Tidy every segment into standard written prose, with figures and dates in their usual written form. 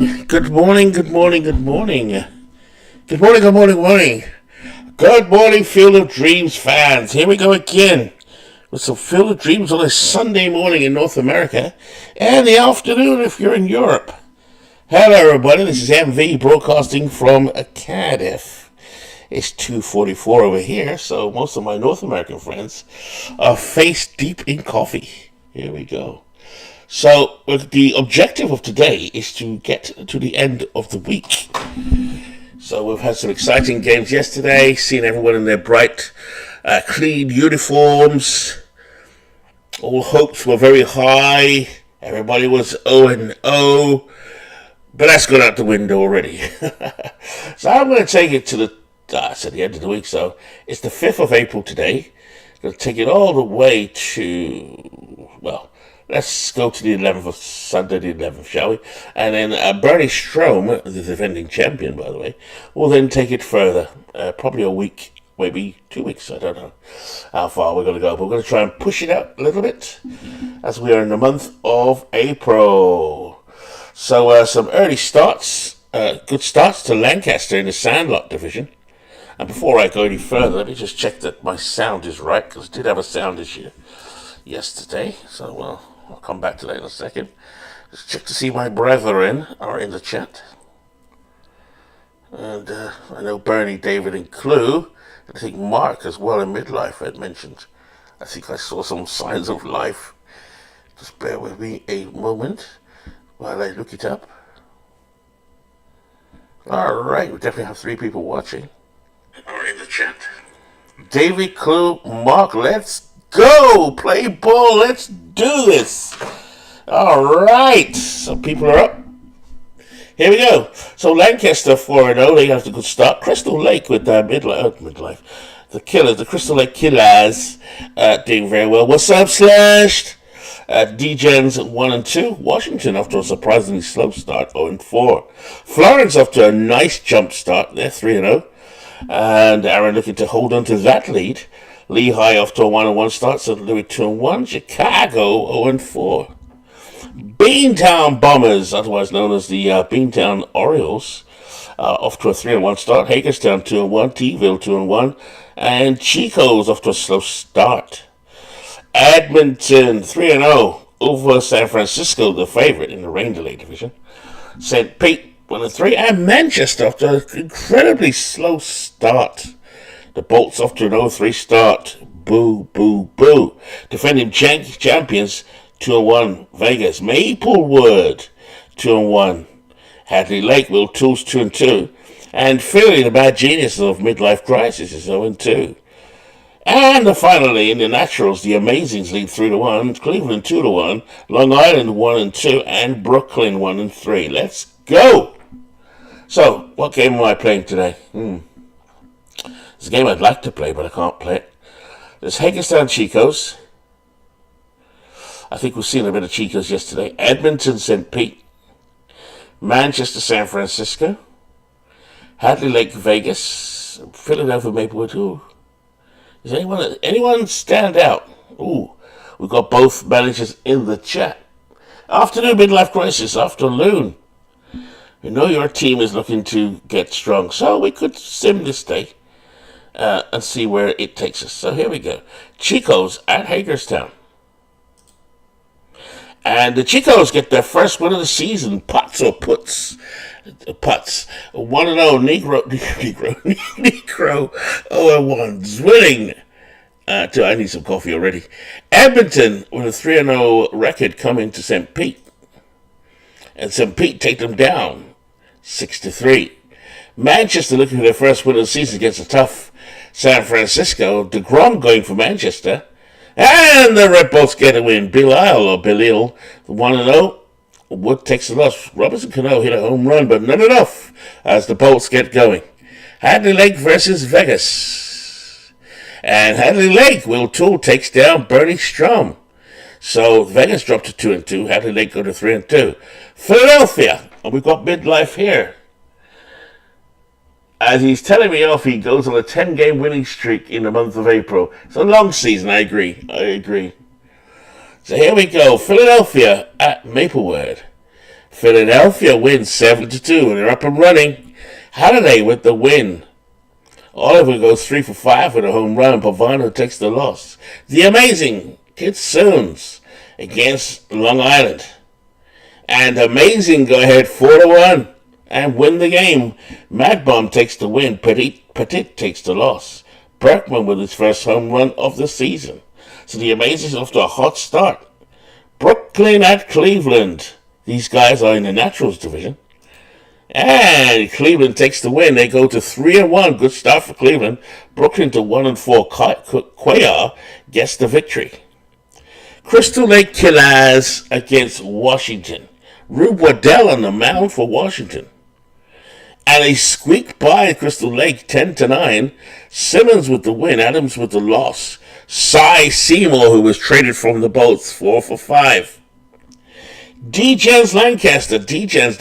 Good morning, good morning, good morning. Good morning, good morning, morning. Good morning, Field of Dreams fans. Here we go again with some Field of Dreams on a Sunday morning in North America and the afternoon if you're in Europe. Hello, everybody. This is MV broadcasting from Cardiff. It's 2:44 over here, so most of my North American friends are face deep in coffee. Here we go. So, the objective of today is to get to the end of the week. So, we've had some exciting games yesterday, seen everyone in their bright, clean uniforms. All hopes were very high. Everybody was 0-0. But that's gone out the window already. So, I'm going to take it to the end of the week. So, it's the 5th of April today. I'm going to take it all the way to, well, let's go to the 11th of Sunday, the 11th, shall we? And then Bernie Strome, the defending champion, by the way, will then take it further. Probably a week, maybe 2 weeks. I don't know how far we're going to go. But we're going to try and push it out a little bit as we are in the month of April. So some early starts, good starts to Lancaster in the Sandlot division. And before I go any further, let me just check that my sound is right, because I did have a sound issue yesterday. So, I'll come back to that in a second. Just check to see my brethren are in the chat. And I know Bernie, David, and Clue. I think Mark as well in midlife had mentioned. I think I saw some signs of life. Just bear with me a moment while I look it up. Alright, we definitely have 3 people watching. Are in the chat. David, Clue, Mark, let's go! Play ball, let's do this! Alright, so people are up. Here we go. So Lancaster 4-0, they have a good start. Crystal Lake with midlife. The Killers, the Crystal Lake Killers, doing very well. What's up, Slashed? D-Gens 1-2. Washington after a surprisingly slow start, 0-4. Florence after a nice jump start, they're 3-0. And Aaron looking to hold on to that lead. Lehigh off to a 1-1 start, St. Louis 2-1, Chicago 0-4. Beantown Bombers, otherwise known as the Beantown Orioles, off to a 3-1 start. Hagerstown 2-1, T-ville 2-1, and Chico's off to a slow start. Edmonton 3-0 over San Francisco, the favorite in the rain delay division. St. Pete 1-3, and Manchester off to an incredibly slow start. The Bolts off to an 0-3 start. Boo, boo, boo. Defending champions 2-1. Vegas. Maplewood 2-1. Hadley Lake, Will Tools 2-2. And Philly, the Bad Geniuses of Midlife Crisis, is 0-2. And finally, in the Naturals, the Amazings lead 3-1. Cleveland 2-1. Long Island 1-2. And Brooklyn 1-3. Let's go! So, what game am I playing today? It's a game I'd like to play, but I can't play it. There's Hagerstown Chicos. I think we've seen a bit of Chicos yesterday. Edmonton St. Pete. Manchester San Francisco. Hadley Lake Vegas. Philadelphia Maplewood. Ooh. Does anyone stand out? Ooh. We've got both managers in the chat. Afternoon Midlife Crisis. Afternoon. You know your team is looking to get strong, so we could sim this day. And see where it takes us. So here we go. Chicos at Hagerstown. And the Chicos get their first win of the season. Putts. 1-0. Negro 0-1. Winning. I need some coffee already. Edmonton with a 3-0 record coming to St. Pete. And St. Pete take them down 6-3. Manchester looking for their first win of the season against a tough San Francisco. DeGrom going for Manchester. And the Red Bolts get a win. Belial, 1-0. Wood takes the loss. Robinson Cano hit a home run, but not enough as the Bolts get going. Hadley Lake versus Vegas. And Hadley Lake, Will Toole takes down Bernie Strom. So Vegas dropped to 2-2. Hadley Lake go to 3-2. Philadelphia. And we've got midlife here. As he's telling me off, he goes on a 10-game winning streak in the month of April. It's a long season, I agree. So here we go. Philadelphia at Maplewood. Philadelphia wins 7-2, and they're up and running. Holiday with the win. Oliver goes 3 for 5 with a home run. Pavano takes the loss. The amazing Kitsoons against Long Island. And amazing go ahead 4-1 and win the game. Mad Bomb takes the win. Petit takes the loss. Berkman with his first home run of the season. So the Amazing's off to a hot start. Brooklyn at Cleveland. These guys are in the Naturals division. And Cleveland takes the win. They go to 3-1. Good start for Cleveland. Brooklyn to 1-4. Cuellar gets the victory. Crystal Lake Killers against Washington. Rube Waddell on the mound for Washington. And they squeaked by Crystal Lake 10-9. Simmons with the win. Adams with the loss. Cy Seymour, who was traded from the Bolts, 4 for 5. D-Gens Lancaster. D-Gens,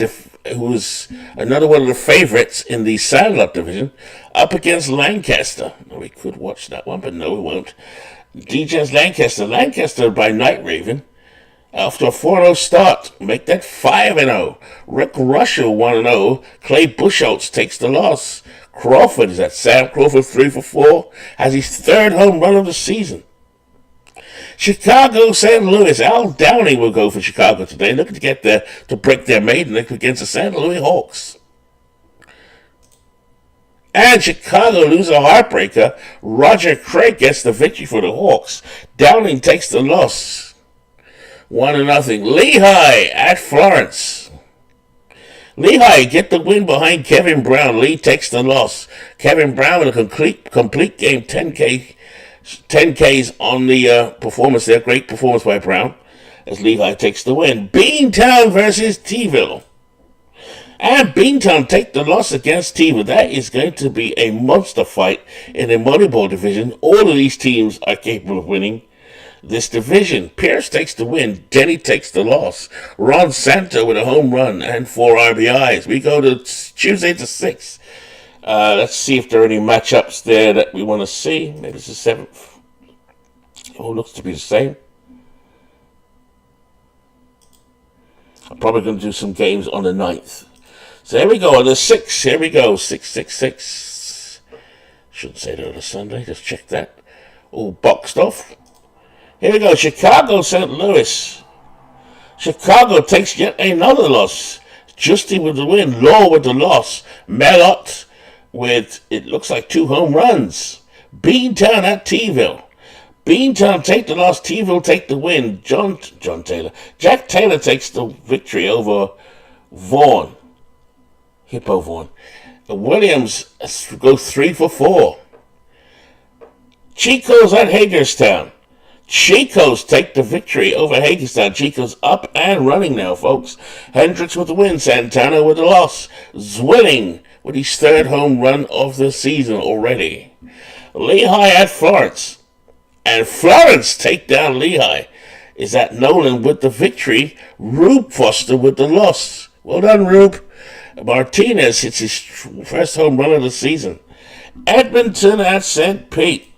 who's another one of the favorites in the Sandlot division, up against Lancaster. We could watch that one, but no, we won't. D-Gens Lancaster. Lancaster by Night Raven. After a 4-0 start, make that 5-0. Rick Russell 1-0. Clay Buchholz takes the loss. Crawford is at Sam Crawford 3 for 4. Has his third home run of the season. Chicago, St. Louis. Al Downing will go for Chicago today, looking to get there to break their maiden against the St. Louis Hawks. And Chicago lose a heartbreaker. Roger Craig gets the victory for the Hawks. Downing takes the loss. 1-0. Lehigh at Florence. Lehigh get the win behind Kevin Brown. Lee takes the loss. Kevin Brown with a complete game, 10Ks on the performance there. Great performance by Brown as Lehigh takes the win. Beantown versus T-ville. And Beantown take the loss against T-ville. That is going to be a monster fight in the Moneyball division. All of these teams are capable of winning this division. Pierce takes the win. Denny takes the loss. Ron Santo with a home run and 4 RBIs. We go to Tuesday to 6. Let's see if there are any matchups there that we want to see. Maybe it's the 7th. Oh, looks to be the same. I'm probably going to do some games on the 9th. So here we go on the 6th. Here we go. 666. Shouldn't say that on a Sunday. Just check that. All boxed off. Here we go. Chicago, St. Louis. Chicago takes yet another loss. Justy with the win. Law with the loss. Mellott with, it looks like, 2 home runs. Beantown at T-ville. Beantown take the loss. T-ville take the win. John Taylor. Jack Taylor takes the victory over Vaughn. Hippo Vaughn. Williams go 3 for 4. Chico's at Hagerstown. Chico's take the victory over Hagerstown. Chico's up and running now, folks. Hendricks with the win. Santana with the loss. Zwilling with his 3rd home run of the season already. Lehigh at Florence. And Florence take down Lehigh. Is that Nolan with the victory. Rube Foster with the loss. Well done, Rube. Martinez hits his first home run of the season. Edmonton at St. Pete.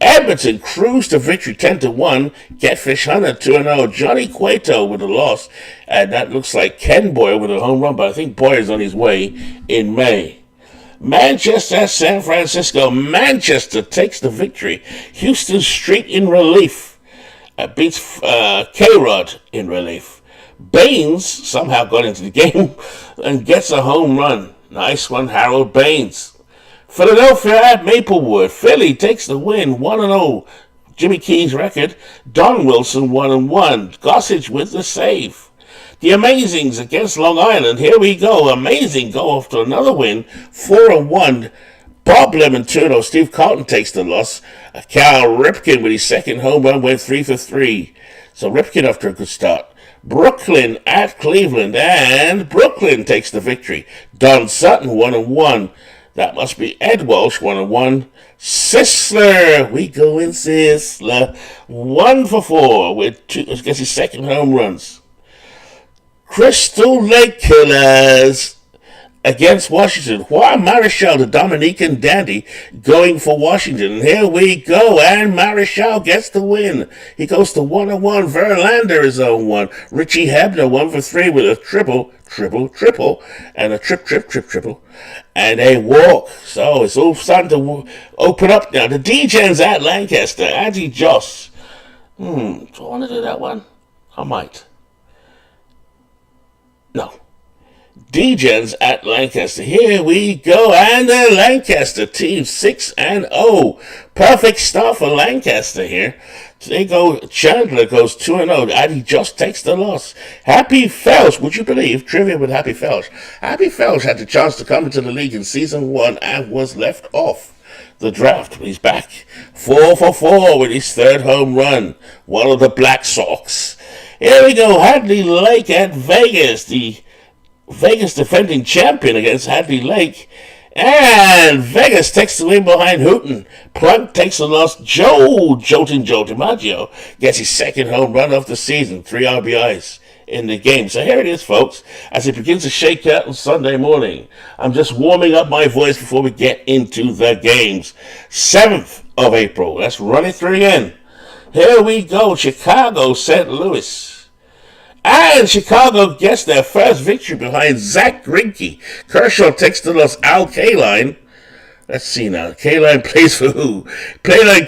Edmonton cruised to victory 10-1. Catfish Hunter 2-0. Johnny Cueto with a loss. And that looks like Ken Boyer with a home run, but I think Boyer's on his way in May. Manchester at San Francisco. Manchester takes the victory. Houston Street in relief. Beats K-Rod in relief. Baines somehow got into the game and gets a home run. Nice one, Harold Baines. Philadelphia at Maplewood. Philly takes the win, 1-0. Jimmy Key's record. Don Wilson 1-1. Gossage with the save. The Amazings against Long Island. Here we go. Amazing go after another win, 4-1. Bob Lemonturno. Steve Carlton takes the loss. Cal Ripken with his 2nd home run went 3 for 3. So Ripken after a good start. Brooklyn at Cleveland. And Brooklyn takes the victory. Don Sutton 1-1. That must be Ed Welsh, 1-1. Sisler, we go in Sisler, 1 for 4 with 2, gets his 2nd home runs. Crystal Lake Killers against Washington. Juan Marichal, the Dominican dandy, going for Washington. And here we go, and Marichal gets the win. He goes to 1-1. Verlander is on 1. Richie Hebner 1 for 3 with a triple, and a triple, and a walk. So it's all starting to open up now. The D-Gens at Lancaster. Andy Joss. Do I want to do that one? I might. No. D-Gens at Lancaster. Here we go. And the Lancaster team 6-0. Perfect start for Lancaster here. They go, Chandler goes 2-0. Addy just takes the loss. Happy Felsch, would you believe? Trivia with Happy Felsch. Happy Felsch had the chance to come into the league in season 1 and was left off the draft. He's back. 4 for 4 with his third home run. One of the Black Sox. Here we go. Hadley Lake at Vegas. The Vegas defending champion against Hadley Lake. And Vegas takes the win behind Hooten. Plunk takes the loss. Jolting Joe DiMaggio gets his second home run of the season. 3 RBIs in the game. So here it is, folks, as it begins to shake out on Sunday morning. I'm just warming up my voice before we get into the games. 7th of April. Let's run it through again. Here we go. Chicago, St. Louis. And Chicago gets their first victory behind Zach Greinke. Kershaw takes the loss. Al Kaline. Let's see now. Kaline plays for who? Kaline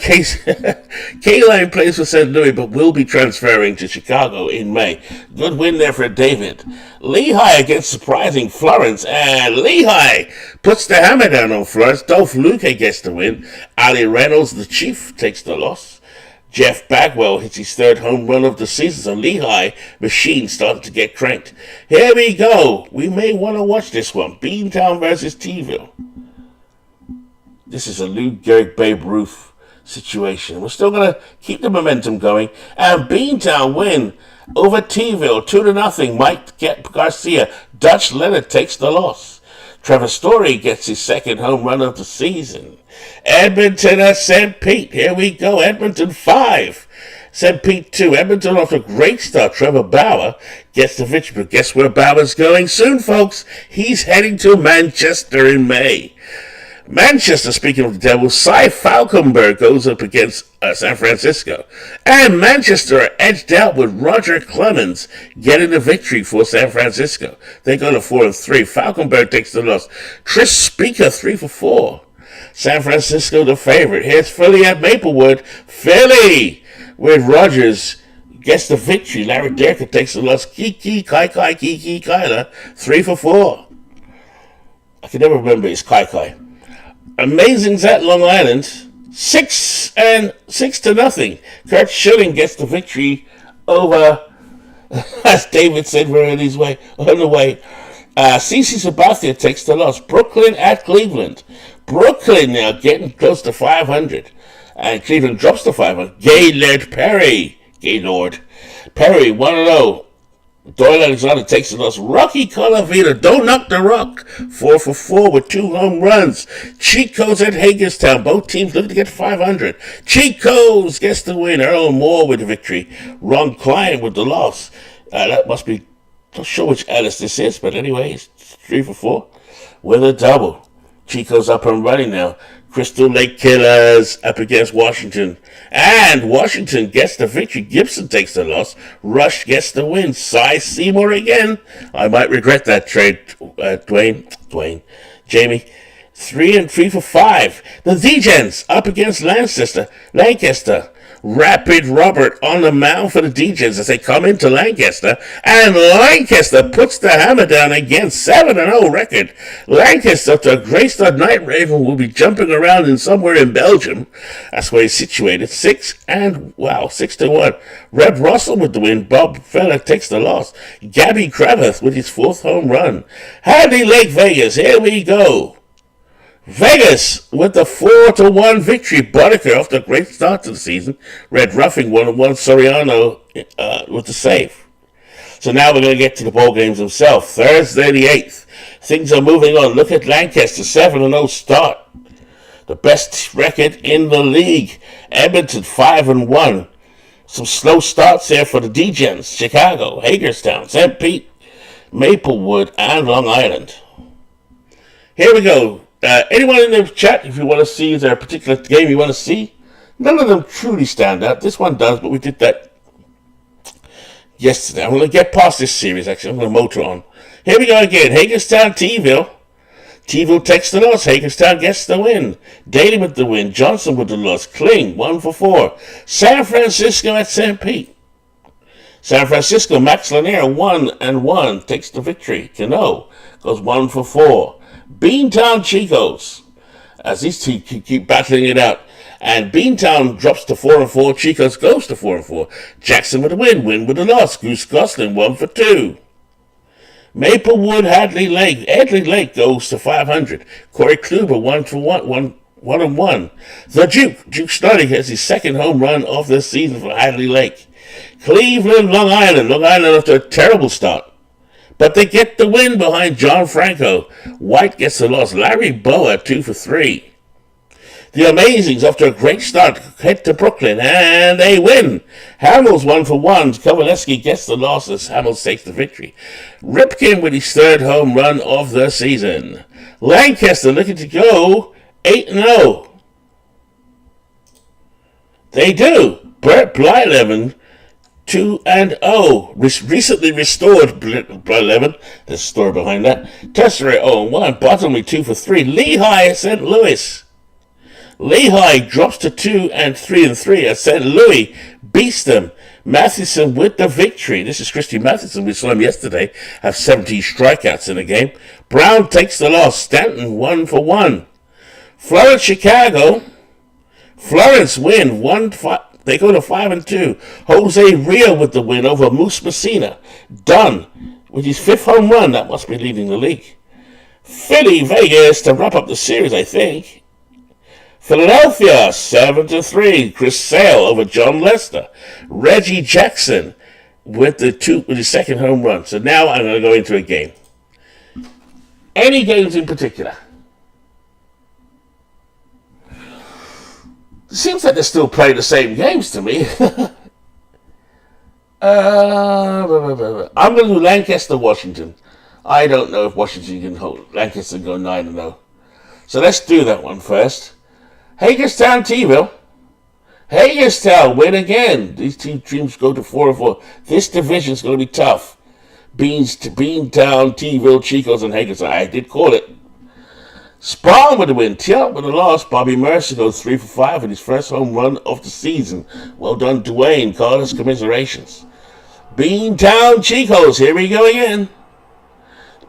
plays for St. Louis, but will be transferring to Chicago in May. Good win there for David. Lehigh against surprising Florence. And Lehigh puts the hammer down on Florence. Dolph Luque gets the win. Ali Reynolds, the Chief, takes the loss. Jeff Bagwell hits his third home run of the season, so Lehigh machine started to get cranked. Here we go. We may want to watch this one. Beantown versus T-ville. This is a Lou Gehrig Babe Ruth situation. We're still going to keep the momentum going. And Beantown win over T-ville, 2-0. Mike Garcia. Dutch Leonard takes the loss. Trevor Story gets his second home run of the season. Edmonton at St. Pete. Here we go. Edmonton 5. St. Pete 2. Edmonton off a great start. Trevor Bauer gets the victory. But guess where Bauer's going soon, folks? He's heading to Manchester in May. Manchester, speaking of the Devils, Cy Falkenberg goes up against San Francisco. And Manchester are edged out with Roger Clemens getting the victory for San Francisco. They go to 4-3. Falkenberg takes the loss. Tris Speaker 3 for 4. San Francisco the favorite. Here's Philly at Maplewood. Philly with Rogers gets the victory. Larry Derker takes the loss. Kiki Kyler 3 for 4. I can never remember his Kai. Amazing's at Long Island, 6-0. Kurt Schilling gets the victory over, as David said, we're on the way. CC Sabathia takes the loss. Brooklyn at Cleveland. Brooklyn now getting close to 500, and Cleveland drops to 500. Gaylord Perry, 1-0. Doyle Alexander takes the loss. Rocky Colavita, don't knock the rock. 4 for 4 with 2 home runs. Chico's at Hagerstown. Both teams looking to get 500. Chico's gets the win. Earl Moore with the victory. Ron Klein with the loss. That must be, not sure which Alice this is, but anyway, it's 3 for 4 with a double. Chico's up and running now. Crystal Lake Killers up against Washington. And Washington gets the victory. Gibson takes the loss. Rush gets the win. Cy Seymour again. I might regret that trade, Jamie. 3 for 5. The D-Gens up against Lancaster. Rapid Robert on the mound for the D-Gens as they come into Lancaster. And Lancaster puts the hammer down again. 7-0 record. Lancaster, after a great start, Night Raven will be jumping around in somewhere in Belgium. That's where he's situated. 6-1. Reb Russell with the win. Bob Feller takes the loss. Gabby Cravath with his 4th home run. Hadley Lake Vegas. Here we go. Vegas with the 4-1 victory. Boddicker off the great start to the season. Red Ruffing 1-1. Soriano with the save. So now we're going to get to the ball games themselves. Thursday the 8th. Things are moving on. Look at Lancaster. 7-0 start. The best record in the league. Edmonton 5-1. Some slow starts there for the D-Gens. Chicago, Hagerstown, St. Pete, Maplewood, and Long Island. Here we go. Anyone in the chat, if you want to see, is there a particular game you want to see? None of them truly stand out. This one does, but we did that yesterday. I'm going to get past this series, actually. I'm going to motor on. Here we go again. Hagerstown, T-ville. T-ville takes the loss. Hagerstown gets the win. Daly with the win. Johnson with the loss. Kling, 1 for 4. San Francisco at St. Pete. San Francisco, Max Lanier, 1-1, takes the victory. Cano goes 1 for 4. Beantown Chicos, as these two keep battling it out. And Beantown drops to 4 and 4. Chicos goes to 4 and 4. Jackson with a win with a loss. Goose Gosling 1 for 2. Maplewood Hadley Lake goes to 500. Corey Kluber 1 for 1. The Duke Snoddy has his second home run of the season for Hadley Lake. Cleveland, Long Island after a terrible start. But they get the win behind John Franco. White gets the loss. Larry Boa 2 for 3. The Amazings, after a great start, head to Brooklyn, and they win. Hamels 1 for 1. Kovaleski gets the loss as Hamels takes the victory. Ripken with his third home run of the season. Lancaster looking to go 8-0. They do. Brett Blyleven 2-0. Recently restored Blyleven. There's a story behind that. Tesserae 0-1. Bottomley 2 for 3. Lehigh at St. Louis. Lehigh drops to 2 and 3 as St. Louis beats them. Matheson with the victory. This is Christy Matheson. We saw him yesterday have 17 strikeouts in the game. Brown takes the loss. Stanton 1 for 1. Florence, Chicago. Florence win 1-5. They go to 5 and 2. Jose Rio with the win over Moose Messina. Dunn with his 5th home run. That must be leading the league. Philly, Vegas to wrap up the series, I think. Philadelphia 7-3. Chris Sale over John Lester. Reggie Jackson with his second home run. So now I'm going to go into a game. Any games in particular? It seems like they're still playing the same games to me. I'm going to do Lancaster, Washington. I don't know if Washington can hold. Lancaster go 9-0. So let's do that one first. Hagerstown, T-ville. Hagerstown win again. These two teams go to 4 and 4. This division's going to be tough. Beantown, T-ville, Chicos, and Hagerstown. I did call it. Spawn with the win. Tilt with the loss. Bobby Mercer goes 3 for 5 with his first home run of the season. Well done, Dwayne. Carter's commiserations. Beantown, Chicos. Here we go again.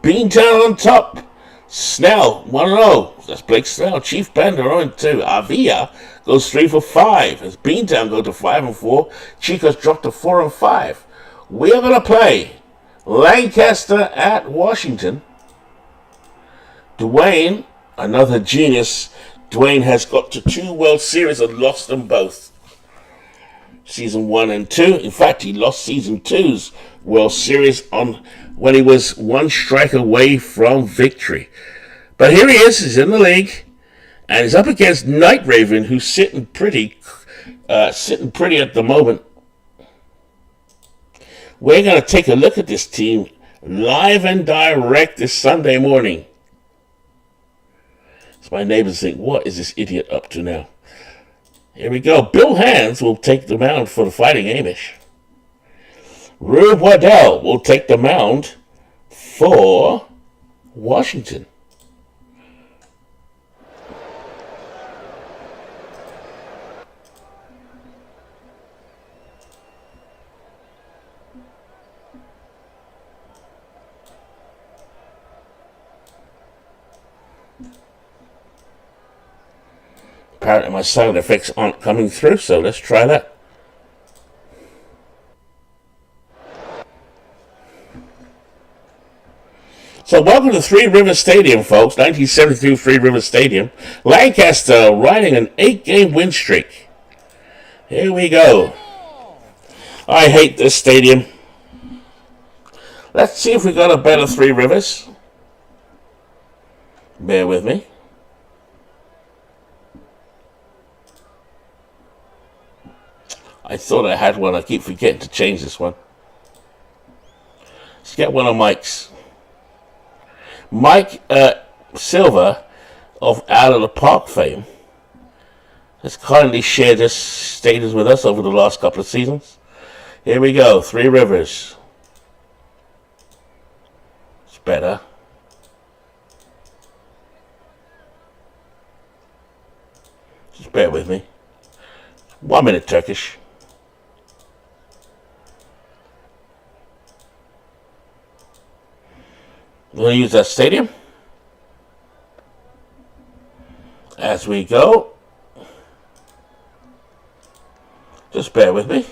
Beantown on top. Snell, 1-0. That's Blake Snell. Chief Bender, 0-2. Avila goes 3 for 5. As Beantown go to 5 and 4. Chicos drop to 4 and 5. We are going to play Lancaster at Washington. Dwayne, another genius. Dwayne has got to 2 World Series and lost them both. Season 1 and 2. In fact, he lost Season 2's World Series when he was 1 strike away from victory. But here he is. He's in the league. And he's up against Night Raven, who's sitting pretty at the moment. We're going to take a look at this team live and direct this Sunday morning. So my neighbors think, what is this idiot up to now? Here we go. Bill Hands will take the mound for the Fighting Amish. Rube Waddell will take the mound for Washington. Apparently my sound effects aren't coming through, so let's try that. So welcome to Three Rivers Stadium, folks. 1972 Three Rivers Stadium. Lancaster riding an 8-game win streak. Here we go. I hate this stadium. Let's see if we got a better Three Rivers. Bear with me. I thought I had one. I keep forgetting to change this one. Let's get one of Mike's. Mike Silver of Out of the Park fame has kindly shared this status with us over the last couple of seasons. Here we go, Three Rivers. It's better. Just bear with me. 1 minute Turkish. We're going to use that stadium as we go. Just bear with me.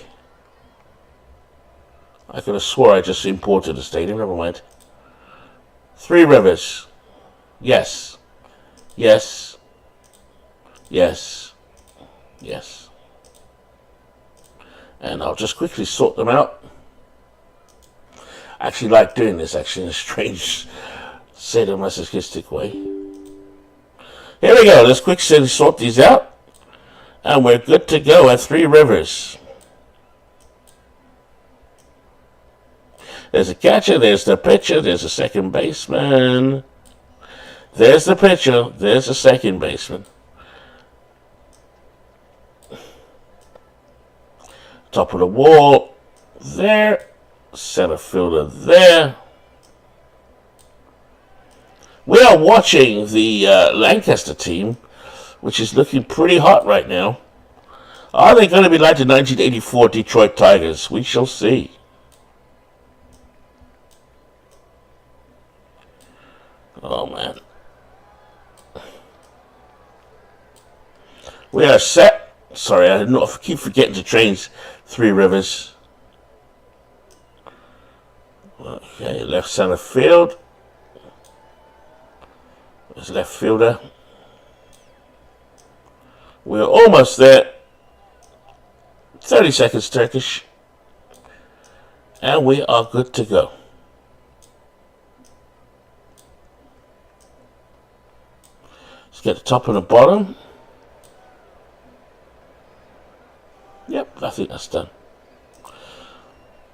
I could have swore I just imported the stadium. Never mind. Three Rivers. Yes. Yes. Yes. Yes. And I'll just quickly sort them out. I actually like doing this, in a strange, sadomasochistic way. Here we go. Let's quickly sort these out. And we're good to go at Three Rivers. There's a catcher, there's the pitcher, there's a second baseman. There's the pitcher, there's the second baseman. Top of the wall, there. Center fielder there. We are watching the Lancaster team, which is looking pretty hot right now. Are they going to be like the 1984 Detroit Tigers? We shall see. Oh, man. We are set. Sorry, I keep forgetting to change Three Rivers. Okay, left center field. There's left fielder. We're almost there. 30 seconds Turkish. And we are good to go. Let's get the top and the bottom. Yep, I think that's done.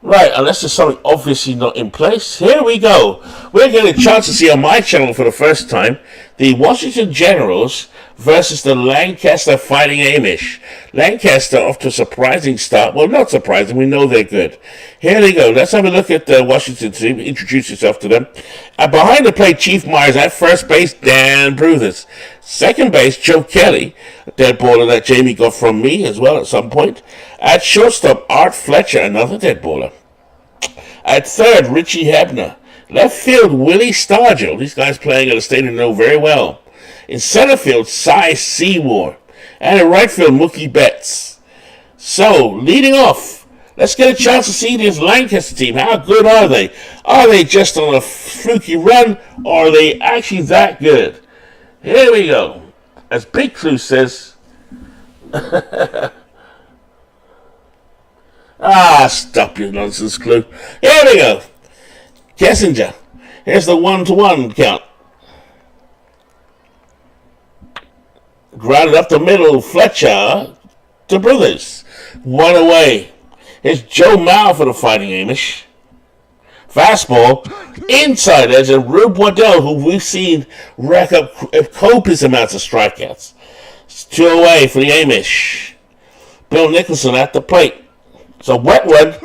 Right, unless there's something obviously not in place. Here we go. We're getting a chance to see on my channel for the first time the Washington Generals versus the Lancaster Fighting Amish. Lancaster off to a surprising start. Well, not surprising. We know they're good. Here they go. Let's have a look at the Washington team. Introduce yourself to them. Behind the plate, Chief Myers. At first base, Dan Bruthers. Second base, Joe Kelly. A dead baller that Jamie got from me as well at some point. At shortstop, Art Fletcher. Another dead baller. At third, Richie Hebner. Left field, Willie Stargell. These guys playing at a stadium I know very well. In center field, Cy Seymour. And in right field, Mookie Betts. So, leading off, let's get a chance to see this Lancaster team. How good are they? Are they just on a fluky run, or are they actually that good? Here we go. As Big Clue says... stop your nonsense, Clue. Here we go. Kessinger. Here's the 1-1 count. Grounded up the middle, Fletcher to Brothers. One away. Here's Joe Mauer for the Fighting Amish. Fastball, inside edge, and Rube Waddell, who we've seen rack up copious amounts of strikeouts. It's 2 away for the Amish. Bill Nicholson at the plate. It's a wet one.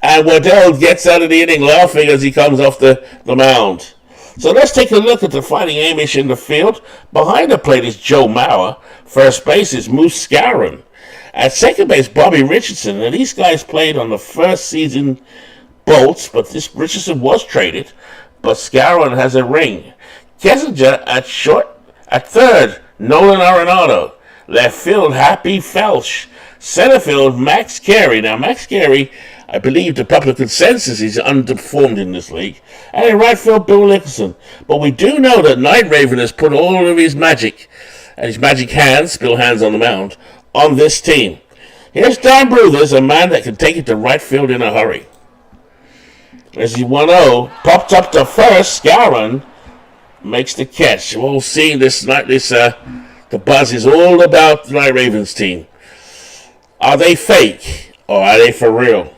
And Waddell gets out of the inning laughing as he comes off the mound. So let's take a look at the Fighting Amish in the field. Behind the plate is Joe Mauer. First base is Moose Skowron. At second base, Bobby Richardson. And these guys played on the first season Bolts, but this Richardson was traded. But Skowron has a ring. Kessinger at short. At third, Nolan Arenado. Left field, Happy Felsch. Center field, Max Carey. Now, Max Carey, I believe the public consensus is underperformed in this league. And in right field, Bill Nicholson. But we do know that Night Raven has put all of his magic, and his magic hands, Bill Hands on the mound, on this team. Here's Dan Bruthers, a man that can take it to right field in a hurry. As he 1-0, popped up to first, Skowron makes the catch. We'll see this night, the buzz is all about the Night Ravens team. Are they fake, or are they for real?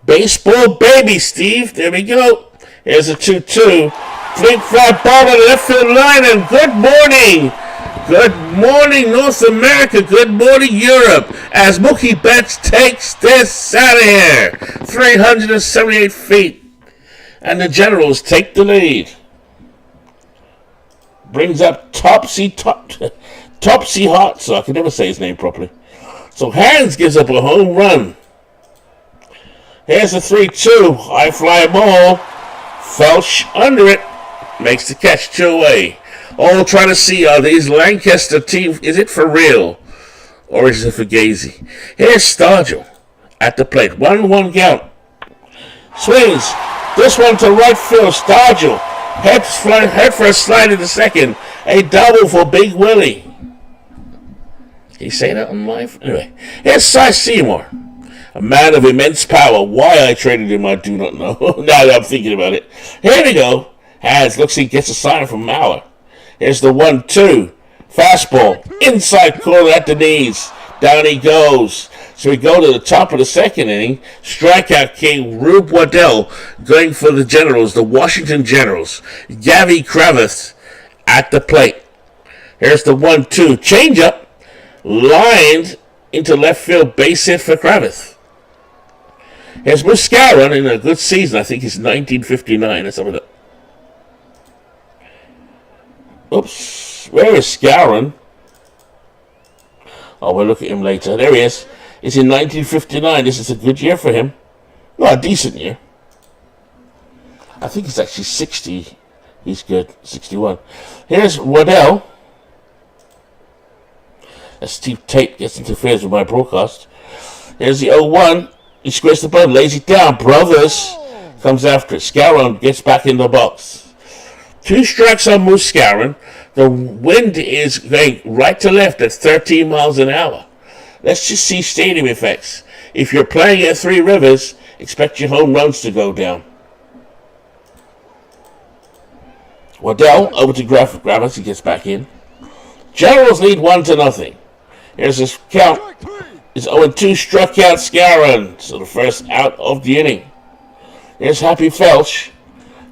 Baseball baby, Steve. There we go. Here's a 2-2. Flip fly ball to the left field line, and good morning. Good morning, North America. Good morning, Europe. As Mookie Betts takes this out of here. 378 feet. And the Generals take the lead. Brings up Topsy Hart, so I can never say his name properly. So Hands gives up a home run. Here's a 3-2. High fly ball. Felch under it. Makes the catch 2 away. All trying to see, are these Lancaster team, is it for real? Or is it for Gazy? Here's Stargell at the plate. 1-1 count. Swings. This one to right field. Stargell. Head for a slide in the second. A double for Big Willie. Can you say that on live? Anyway. Here's Cy Seymour. A man of immense power. Why I traded him, I do not know. Now that I'm thinking about it. Here we go. Hands looks he gets a sign from Mauer. Here's the 1-2. Fastball. Inside corner at the knees. Down he goes. So we go to the top of the second inning. Strikeout king Rube Waddell going for the Generals, the Washington Generals. Gavin Kravitz at the plate. Here's the 1-2. Changeup. Lined into left field. Base hit for Kravitz. Here's Muscara in a good season. I think it's 1959 or something. Oops. Where is Skowron? Oh, we'll look at him later. There he is. It's in 1959. This is a good year for him. Well, a decent year. I think it's actually 60. He's good. 61. Here's Waddell. As Steve Tate gets interferes with my broadcast. Here's the 0-1. He squares the ball, lays it down. Brothers comes after it. Skowron gets back in the box. 2 strikes on Moose Skowron. The wind is going right to left at 13 miles an hour. Let's just see stadium effects. If you're playing at Three Rivers, expect your home runs to go down. Waddell over to Kravitz. He gets back in. Generals lead 1-0. Here's his count. It's 0-2, struck out Skowron. So the first out of the inning. Here's Happy Felch.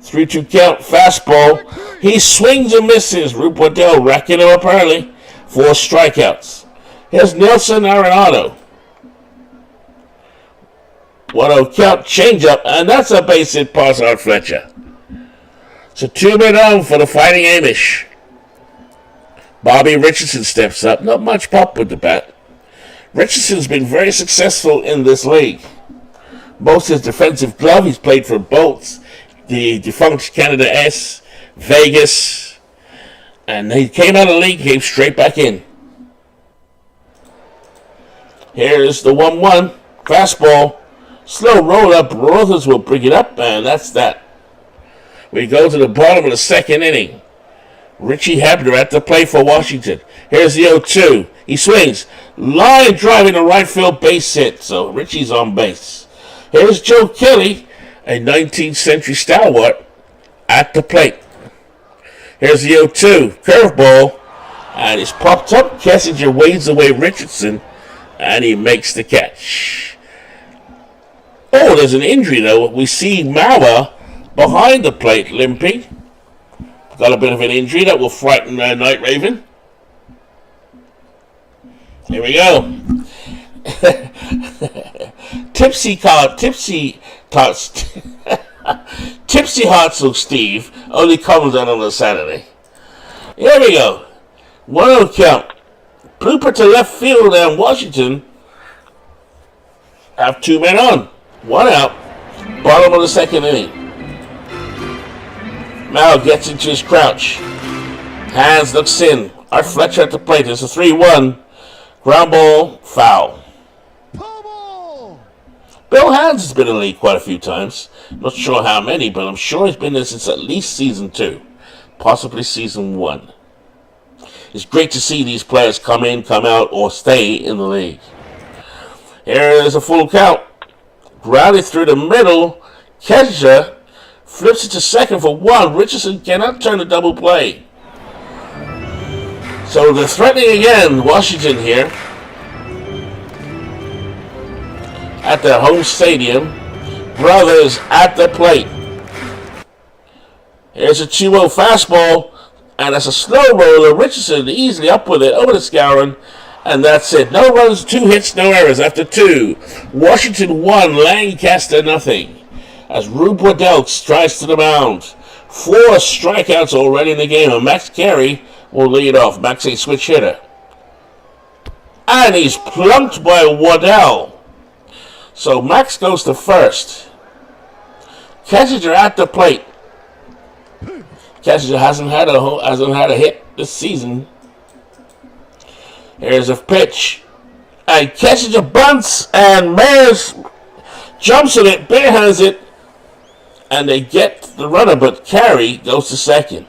3-2 count, fastball. He swings and misses. Rube Waddell racking him up early. 4 strikeouts. Here's Nelson Arenado. 1-0 count, changeup, and that's a base hit pass out Fletcher. So 2 men on for the Fighting Amish. Bobby Richardson steps up. Not much pop with the bat. Richardson's been very successful in this league. Both his defensive glove, he's played for Bolts, the defunct Canada S, Vegas, and he came out of the league, came straight back in. Here's the 1-1, fastball, slow roll up, Brothers will bring it up, and that's that. We go to the bottom of the second inning. Richie Hebner at the plate for Washington. Here's the 0-2. He swings. Line driving to right field, base hit. So Richie's on base. Here's Joe Kelly, a 19th century stalwart, at the plate. Here's the 0-2. Curveball. And it's popped up. Kessinger waves away Richardson. And he makes the catch. Oh, there's an injury though. We see Mauer behind the plate limping. Got a bit of an injury that will frighten Night Raven. Here we go. Tipsy Hartzell Steve only comes on a Saturday. Here we go. 1-0 count. Blooper to left field, and Washington have 2 men on. 1 out. Bottom of the second inning. Mao gets into his crouch. Hands looks in. Art Fletcher at the plate. It's a 3-1. Ground ball, foul. Bill Hands has been in the league quite a few times. Not sure how many, but I'm sure he's been there since at least season 2. Possibly season 1. It's great to see these players come in, come out, or stay in the league. Here is a full count. Grounded through the middle. Kessinger flips it to second for 1. Richardson cannot turn the double play. So they're threatening again, Washington here. At their home stadium. Brothers at the plate. Here's a 2-0 fastball, and that's a slow roller. Richardson easily up with it over to Skowron, and that's it. No runs, 2 hits, no errors after 2. Washington 1, Lancaster nothing. As Rube Waddell strides to the mound. 4 strikeouts already in the game, and Max Carey will lead off. Max a switch hitter. And he's plunked by Waddell. So Max goes to first. Kessinger at the plate. Kessinger hasn't had a hit this season. Here's a pitch. And Kessinger bunts, and Mayers jumps in it, barehands it, and they get the runner, but Carey goes to second.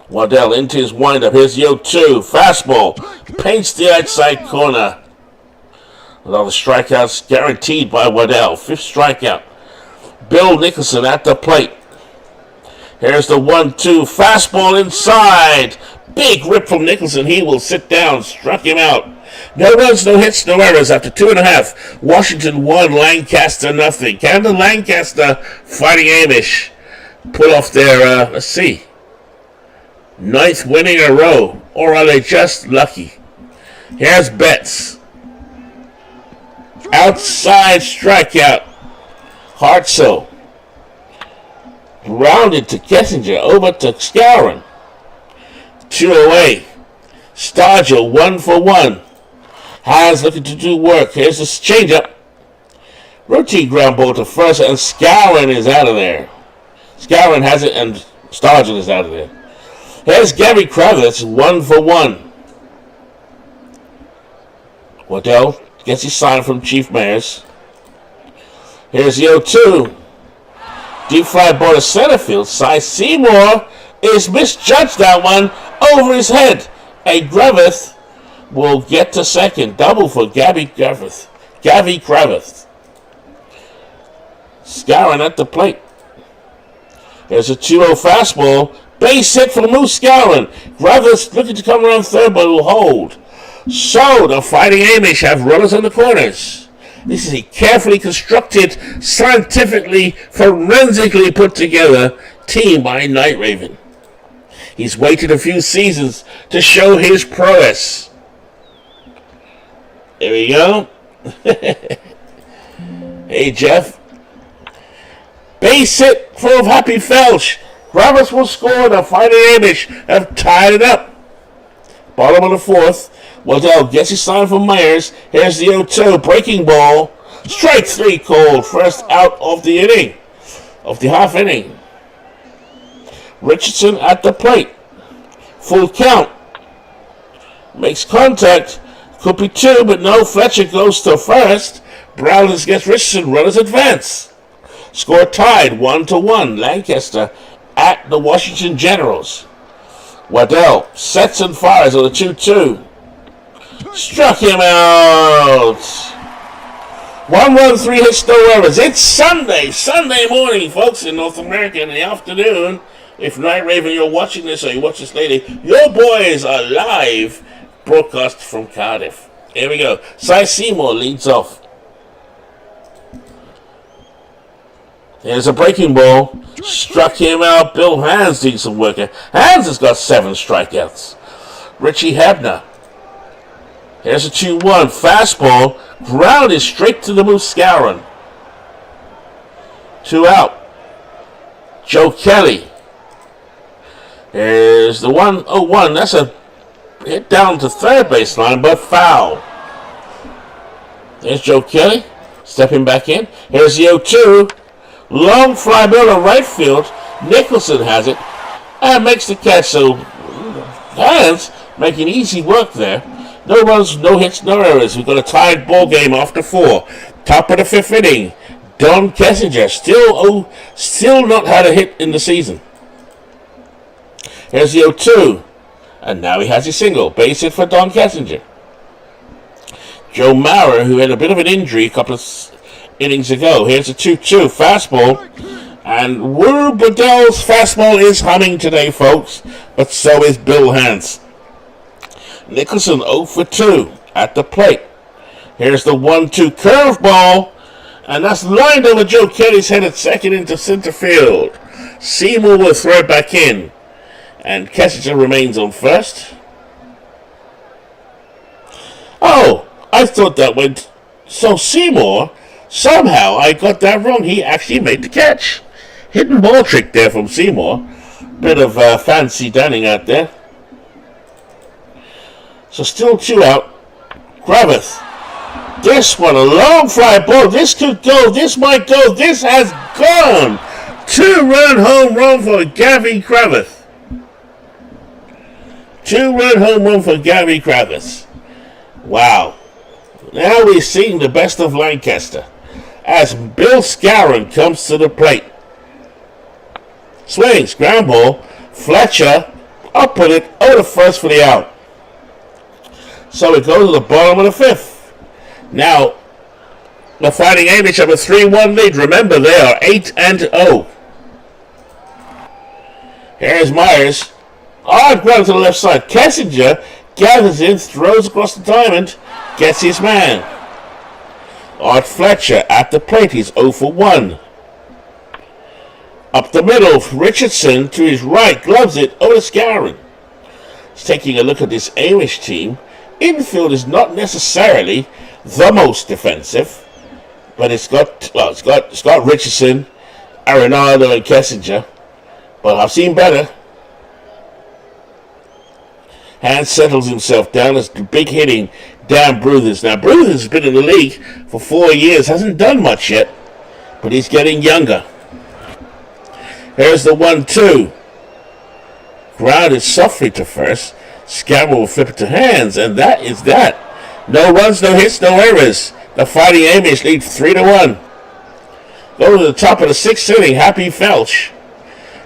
Waddell into his windup. Here's the 0-2. Fastball. Paints the outside corner. With all the strikeouts guaranteed by Waddell. 5th strikeout. Bill Nicholson at the plate. Here's the 1-2. Fastball inside. Big rip from Nicholson. He will sit down. Struck him out. No runs, no hits, no errors after 2.5. Washington 1, Lancaster nothing. Can the Lancaster Fighting Amish pull off their, let's see, 9th win in a row? Or are they just lucky? Here's Betts. Outside strikeout. Hartzell. Rounded to Kessinger. Over to Skowron. 2 away. Stargell 1 for 1. Hans looking to do work. Here's the changeup. Routine ground ball to first, and Skowron is out of there. Skowron has it, and Stargell is out of there. Here's Gary Kravitz, 1 for 1. Waddell gets his sign from Chief Mayers. Here's the 0-2. Deep fly ball to center field. Cy Seymour is misjudged that one over his head. And Kravitz will get to second. Double for Gabby Kravitz. Skowron at the plate. There's a 2-0 fastball. Base hit for Moose Skowron. Kravitz looking to come around third, but will hold. So the Fighting Amish have runners on the corners. This is a carefully constructed, scientifically, forensically put together team by Night Raven. He's waited a few seasons to show his prowess. There we go. Hey, Jeff. Base hit for Happy Felch. Kravitz will score. The Fighting Amish have tied it up. Bottom of the 4th. Waddell gets his sign from Myers. Here's the 0-2. Breaking ball. Strike 3 called. First out of the inning. Of the half inning. Richardson at the plate. Full count. Makes contact. Could be 2, but no. Fletcher goes to first. Browns gets Richardson. Runners advance. Score tied 1-1. Lancaster at the Washington Generals. Waddell sets and fires on the 2-2. Struck him out. 1 3 hits, no errors. It's Sunday morning, folks, in North America in the afternoon. If Night Raven, you're watching this or you watch this later, your boys are live broadcast from Cardiff. Here we go. Cy Seymour leads off. There's a breaking ball. Struck him out. Bill Hans doing some work. Hans has got 7 strikeouts. Richie Hebner. Here's a 2-1. Fastball. Grounded straight to the Moose Skowron. 2 out. Joe Kelly. Here's the 1-0-1. That's a hit down to third baseline, but foul. There's Joe Kelly. Stepping back in. Here's the 0-2. Long fly ball to right field. Nicholson has it and makes the catch. So Hans making easy work there. No runs, no hits, no errors. We've got a tied ball game after 4. Top of the 5th inning. Don Kessinger still not had a hit in the season. Here's the 0-2. And now he has a single. Base hit for Don Kessinger. Joe Maurer, who had a bit of an injury a couple of innings ago. Here's a 2-2 fastball. And Rube Waddell's fastball is humming today, folks. But so is Bill Hans. Nicholson 0 for 2 at the plate. Here's the 1-2 curveball. And that's lined over Joe Kelly's head at second into center field. Seymour will throw it back in. And Kessinger remains on first. Oh, I thought that went... So Seymour, somehow I got that wrong. He actually made the catch. Hidden ball trick there from Seymour. Bit of fancy dining out there. So still 2 out. Gravett. This one, a long fly ball. This could go. This might go. This has gone. 2-run home run for Gavin Gravett. 2-run home run for Gavin Gravett. Wow. Now we're seeing the best of Lancaster as Bill Skowron comes to the plate. Swings, ground ball. Fletcher up with it over the first for the out. So we go to the bottom of the 5th. Now, the Fighting Amish have a 3-1 lead. Remember, they are 8-0. Here's Myers. Odd ground to the left side. Kessinger gathers in, throws across the diamond, gets his man. Art Fletcher at the plate. He's 0 for 1. Up the middle, Richardson to his right, gloves it over to Skowron. He's taking a look at this Amish team. Infield is not necessarily the most defensive, but it's got Richardson, Arenado, and Kessinger. But I've seen better. Hans settles himself down as the big hitting Dan Bruthers. Now Bruthers has been in the league for 4 years, hasn't done much yet, but he's getting younger. Here's the 1-2. Grounded softly to first. Skowron will flip it to Hans, and that is that. No runs, no hits, no errors. The Fighting Amish lead 3-1. Go to the top of the 6th inning. Happy Felch.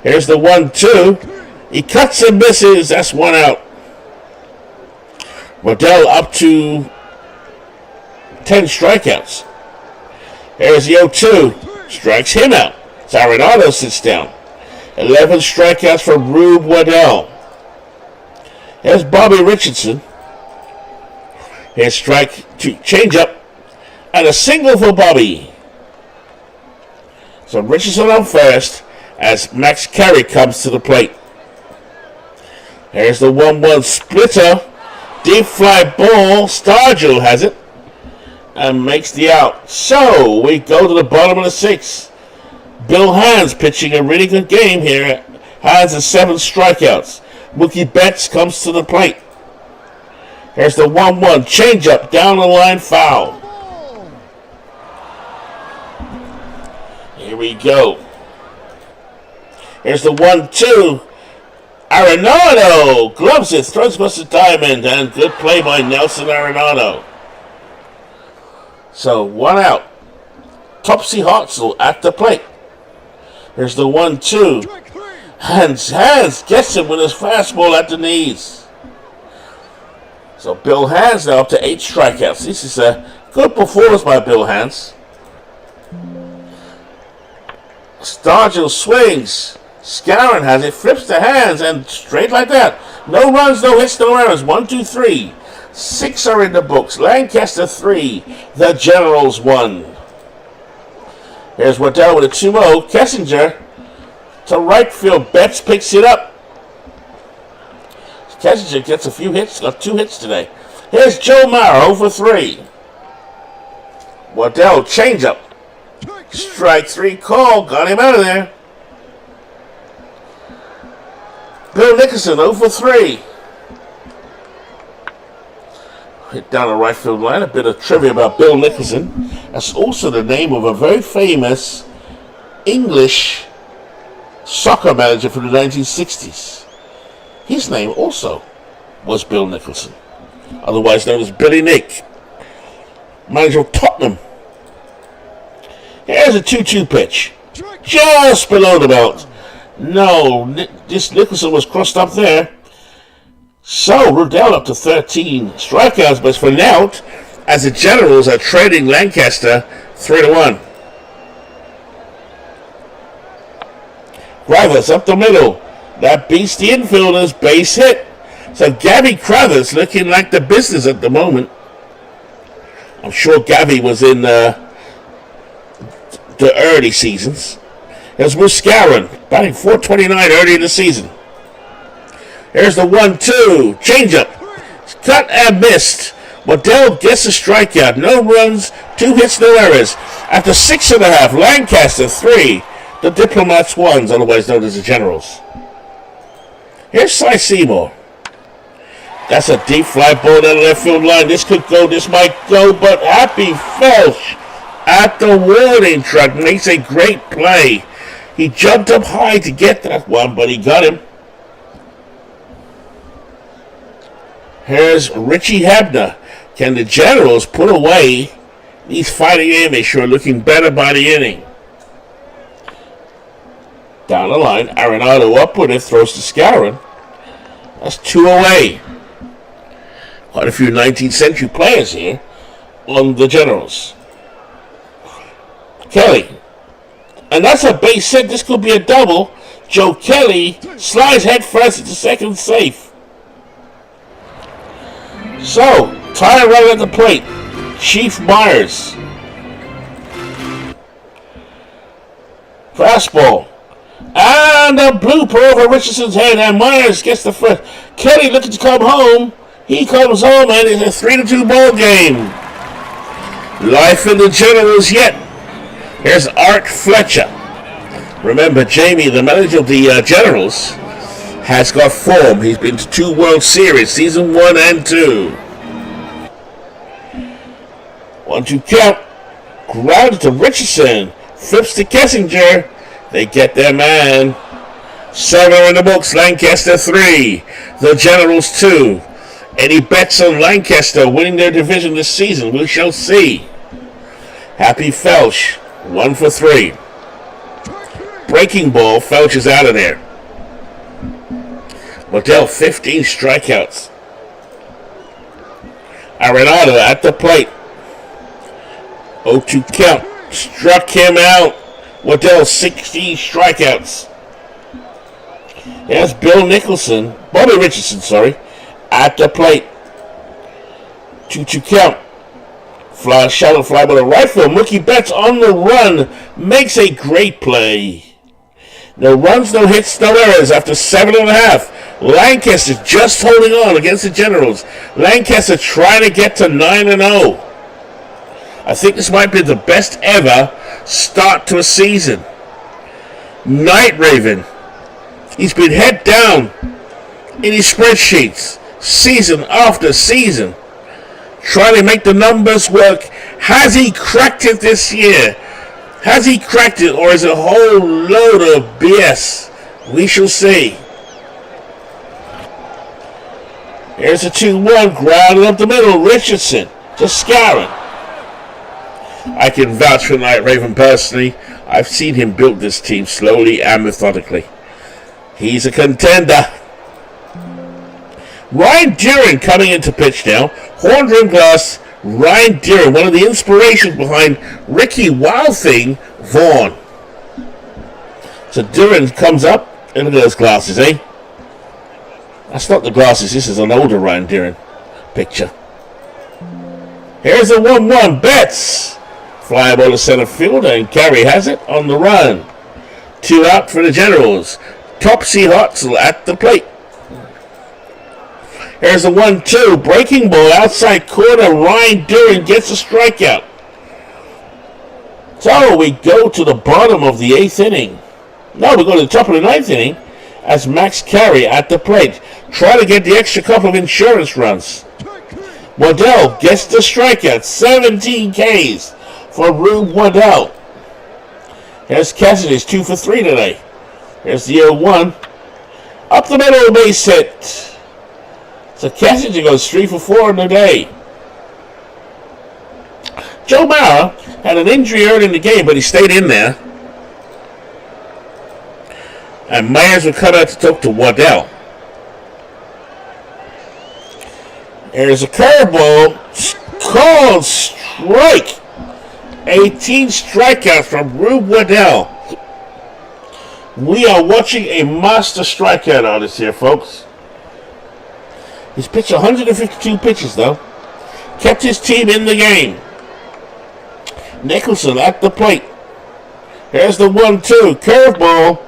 Here's the 1-2. He cuts and misses. That's 1 out. Waddell up to 10 strikeouts. Here's the 0-2. Strikes him out. Arenado sits down. 11 strikeouts for Rube Waddell. Here's Bobby Richardson. Here's strike 2, change up, and a single for Bobby. So Richardson on first as Max Carey comes to the plate. Here's the 1-1 splitter. Deep fly ball. Stargell has it and makes the out. So we go to the bottom of the 6th. Bill Hans pitching a really good game here. Hans has 7 strikeouts. Mookie Betts comes to the plate. Here's the 1-1 changeup down the line, foul. Here we go. Here's the 1-2. Arenado gloves it, throws across the diamond, and good play by Nelson Arenado. So 1 out. Topsy Hartzell at the plate. Here's the 1-2. Hans gets him with his fastball at the knees. So Bill Hans now up to 8 strikeouts. This is a good performance by Bill Hans. Stargell swings. Skowron has it, flips the Hans, and straight like that. No runs, no hits, no errors. 1, 2, 3. 6 are in the books. Lancaster 3. The Generals 1. Here's Waddell with a 2-0. Kessinger to right field. Betts picks it up. Kessinger gets a few hits. Got 2 hits today. Here's Joe Mauer, 0 for 3. Waddell, changeup. Strike 3 call. Got him out of there. Bill Nickerson, 0 for 3. Hit down the right field line. A bit of trivia about Bill Nickerson. That's also the name of a very famous English soccer manager from the 1960s. His name also was Bill Nicholson, otherwise known as Billy Nick, manager of Tottenham. Here's a 2-2 pitch, just below the belt. No, this Nicholson was crossed up there. So Rudell up to 13 strikeouts, but for now, as the Generals are trading Lancaster 3-1. Gravett up the middle. That beats the infielders. Base hit. So Gabby Cravers looking like the business at the moment. I'm sure Gabby was in the early seasons. Here's Muscaron, batting .429 early in the season. Here's the 1-2, changeup. Cut and missed. Waddell gets a strikeout. No runs, 2 hits, no errors. After 6.5, Lancaster 3. The Diplomats 1, otherwise known as the Generals. Here's Cy Seymour. That's a deep fly ball down the left field line. This could go, this might go, but Happy Felsch at the warning track makes a great play. He jumped up high to get that one, but he got him. Here's Richie Hebner. Can the Generals put away these Fighting Amish who are looking better by the inning? Down the line, Arenado up with it, throws to Skowron. That's 2 away. Quite a few 19th century players here on the Generals. Kelly. And that's a base hit. This could be a double. Joe Kelly slides head first into second safe. So, tie run at the plate. Chief Myers. Fastball. And a blooper over Richardson's head, and Myers gets the first. Kelly looking to come home. He comes home, and it's a 3-2 ball game. Life in the Generals yet. Here's Art Fletcher. Remember, Jamie, the manager of the Generals, has got form. He's been to 2 World Series, season 1 and 2. 1-2 count. Grounded to Richardson. Flips to Kessinger. They get their man. 7 in the books. Lancaster 3. The Generals 2. Any bets on Lancaster winning their division this season? We shall see. Happy Felsch. 1 for 3. Breaking ball. Felsch is out of there. Waddell 15 strikeouts. Arenado at the plate. 0-2 count. Struck him out. Waddell 16 strikeouts. There's Bill Nicholson. Bobby Richardson, at the plate. 2-2 count. Fly, shallow fly by the right field. Mookie Betts on the run makes a great play. No runs, no hits, no errors after 7.5. Lancaster just holding on against the Generals. Lancaster trying to get to 9-0. I think this might be the best ever start to a season. Night Raven. He's been head down in his spreadsheets season after season, trying to make the numbers work. Has he cracked it this year? Has he cracked it, or is it a whole load of BS? We shall see. Here's a 2-1, grounded up the middle. Richardson to Skowron. I can vouch for Night Raven personally. I've seen him build this team slowly and methodically. He's a contender. Ryan Deeren coming into pitch now. Horn rim glass. Ryan Deeren, one of the inspirations behind Ricky Wild Thing Vaughn. So Deeren comes up. Look at those glasses, eh? That's not the glasses. This is an older Ryan Deeren picture. Here's a 1-1. Betts. Fly ball to center field, and Carey has it on the run. 2 out for the Generals. Topsy Hotzel at the plate. Here's a 1-2. Breaking ball outside corner. Ryan Deeren gets a strikeout. So we go to the bottom of the 8th inning. No, we go to the top of the 9th inning as Max Carey at the plate. Try to get the extra couple of insurance runs. Waddell gets the strikeout. 17 Ks for Rube Waddell. Here's Cassidy's 2 for 3 today. Here's the 0-1. Up the middle, base hit. So Cassidy goes 3 for 4 in the day. Joe Mauer had an injury early in the game, but he stayed in there. And Myers will cut out to talk to Waddell. There's a curveball. Called strike. 18 strikeouts from Rube Waddell. We are watching a master strikeout artist here, folks. He's pitched 152 pitches, though. Kept his team in the game. Nicholson at the plate. Here's the 1-2. Curveball.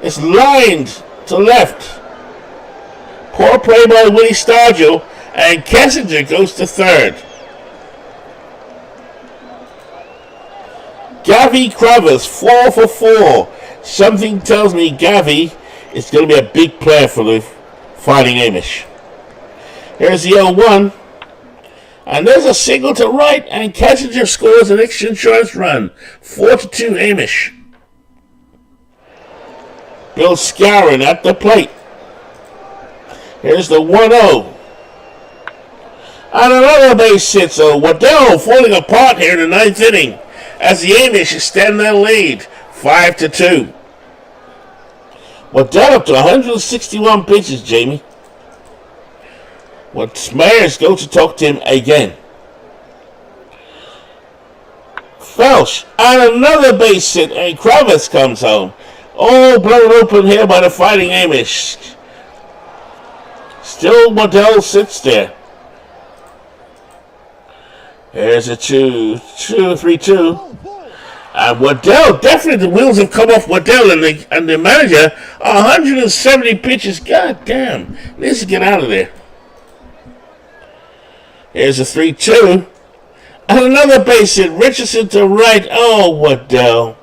It's lined to left. Poor play by Willie Stargell. And Kessinger goes to third. Gavin Cravers, 4 for 4. Something tells me Gavin is going to be a big player for the Fighting Amish. Here's the 0-1. And there's a single to right, and Kessinger scores an extra insurance run. 4-2 Amish. Bill Skowron at the plate. Here's the 1-0. And another base hit, so Waddell falling apart here in the 9th inning as the Amish extend their lead, 5-2. Waddell up to 161 pitches, Jamie. Myers goes to talk to him again. Felsch, and another base hit, and Kravitz comes home. All blown open here by the Fighting Amish. Still Waddell sits there. Here's a 3-2. And Waddell, definitely the wheels have come off Waddell and the manager. 170 pitches. God damn. Needs to get out of there. Here's a 3-2. And another base hit. Richardson to right. Oh, Waddell.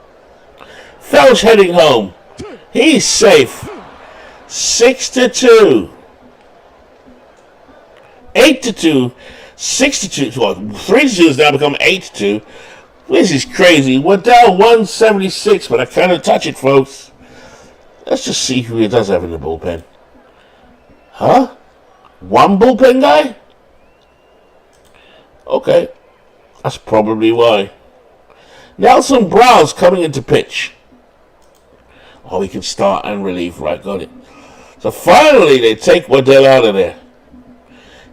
Felsch heading home. He's safe. 6-2. 8-2. 6-2. Well, 3-2 has now become 8-2. This is crazy. Waddell 176, but I cannot touch it, folks. Let's just see who he does have in the bullpen. Huh? One bullpen guy? Okay. That's probably why. Nelson Browse coming into pitch. Oh, he can start and relieve. Right, got it. So finally they take Waddell out of there.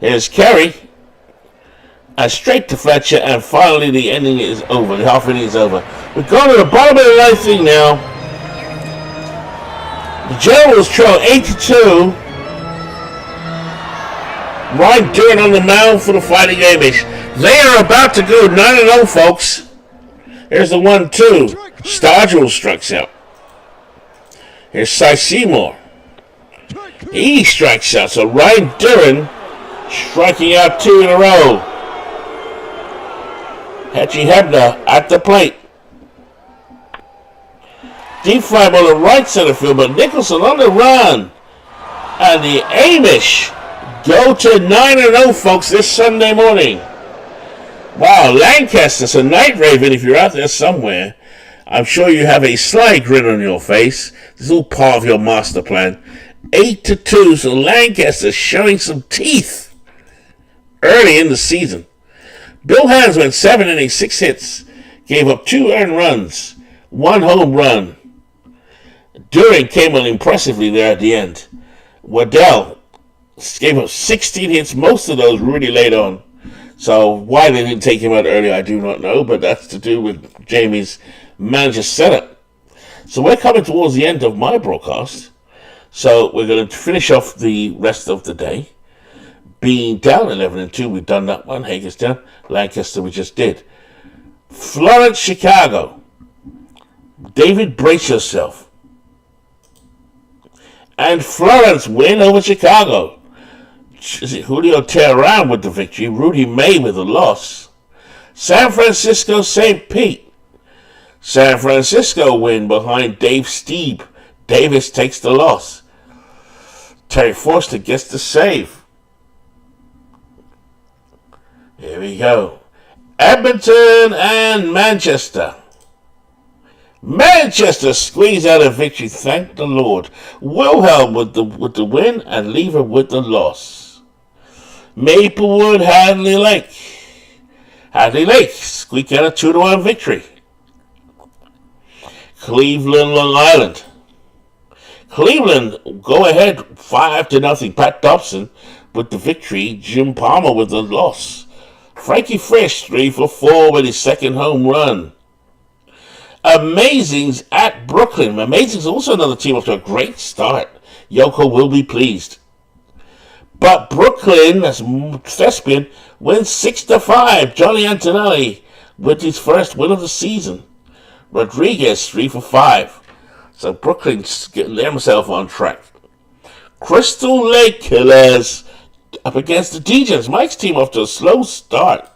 Here's Kerry. And straight to Fletcher, and finally the inning is over. The half inning is over. We're going to the bottom of the 9th inning now. The Generals trail 8-2. Ryan Duran on the mound for the Fighting Amish. They are about to go 9-0, folks. Here's the 1-2. Stargell strikes out. Here's Cy Seymour. He strikes out. So Ryan Duran striking out 2 in a row. Hetchy Hebner at the plate. Deep fly ball to right center field, but Nicholson on the run. And the Amish go to 9-0, folks, this Sunday morning. Wow, Lancaster's a night raven if you're out there somewhere. I'm sure you have a sly grin on your face. This is all part of your master plan. 8-2, so Lancaster's showing some teeth early in the season. Bill Hands went 7 innings, 6 hits, gave up 2 earned runs, 1 home run. Duran came on impressively there at the end. Waddell gave up 16 hits, most of those really late on. So why they didn't take him out earlier, I do not know, but that's to do with Jamie's manager setup. So we're coming towards the end of my broadcast. So we're going to finish off the rest of the day. Being down 11-2, we've done that one. Hagerstown, Lancaster, we just did. Florence, Chicago. David, brace yourself. And Florence win over Chicago. Julio Teheran with the victory. Rudy May with the loss. San Francisco, St. Pete. San Francisco win behind Dave Stieb. Davis takes the loss. Terry Forster gets the save. Here we go. Edmonton and Manchester. Manchester squeeze out a victory, thank the Lord. Wilhelm with the win and Lever with the loss. Maplewood, Hadley Lake. Hadley Lake squeak out a 2-1 victory. Cleveland, Long Island. Cleveland go ahead 5-0. Pat Dobson with the victory. Jim Palmer with the loss. Frankie Frisch 3 for 4 with his second home run. Amazings at Brooklyn. Amazings also another team off to a great start. Yoko will be pleased. But Brooklyn, that's Thespian, wins 6-5. Johnny Antonelli with his first win of the season. Rodriguez 3 for 5. So Brooklyn's getting themselves on track. Crystal Lake Killers up against the Degens. Mike's team off to a slow start.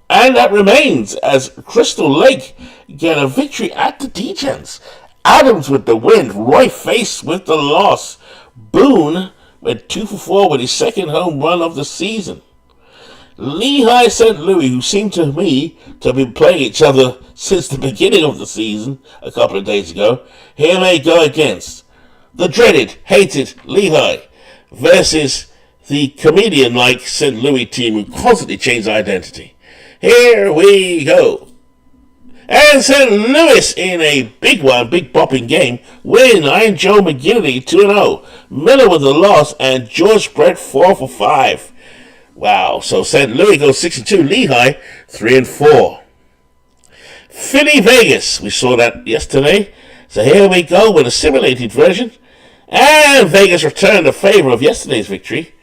And that remains as Crystal Lake get a victory at the Degens. Adams with the win. Roy Face with the loss. Boone went 2 for 4 with his second home run of the season. Lehigh St. Louis, who seem to me to have been playing each other since the beginning of the season a couple of days ago, here they go against the dreaded, hated Lehigh versus the comedian-like St. Louis team who constantly change identity. Here we go. And St. Louis in a big one, big bopping game, win. Iron Joe McGinnity 2-0. Miller with the loss and George Brett 4 for 5. Wow, so St. Louis goes 6-2. Lehigh 3-4. Philly Vegas, we saw that yesterday. So here we go with a simulated version. And Vegas returned the favor of yesterday's victory,